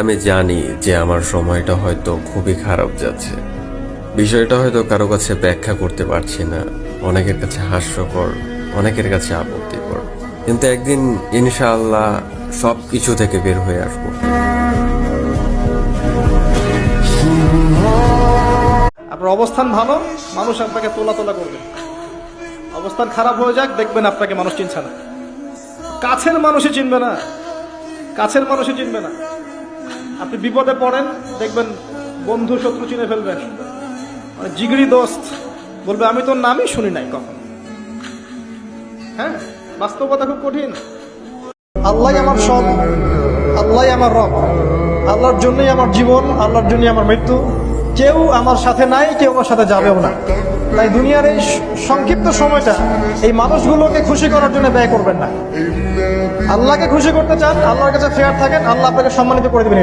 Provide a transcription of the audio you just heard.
আমি জানি যে আমার সময়টা হয়তো খুবই খারাপ যাচ্ছে, বিষয়টা হয়তো কারো কাছে ব্যাখ্যা করতে পারছি না, অনেকের কাছে হাস্যকর, অনেকের কাছে আপত্তিকর, কিন্তু একদিন ইনশাআল্লাহ সব কিছু থেকে বের হয়ে আসবো। আপনার অবস্থান ভালো, মানুষ আপনাকে তোলা তোলা করবে। অবস্থান খারাপ হয়ে যাক, দেখবেন আপনাকে মানুষ চিনছে না, কাছের মানুষই চিনবে না, কাছের মানুষই চিনবে না। আপনি বিপদে পড়েন, দেখবেন বন্ধু শত্রু চিনে ফেলবেন, মানে জিগরি দোস্ত বলবে আমি তোর নামই শুনি নাই কখন। হ্যাঁ, বাস্তবতা খুব কঠিন। আল্লাহ আমার সব, আল্লাহ আমার রব, আল্লাহর জন্যই আমার জীবন, আল্লাহর জন্যই আমার মৃত্যু। কেউ আমার সাথে নাই, কেউ আমার সাথে যাবেও না। তাই দুনিয়ার এই সংক্ষিপ্ত সময়টা এই মানুষগুলোকে খুশি করার জন্য ব্যয় করবেন না। আল্লাহকে খুশি করতে চান, আল্লাহর কাছে ফেয়ার থাকেন, আল্লাহ আপনাকে সম্মানিত করে দেবেন।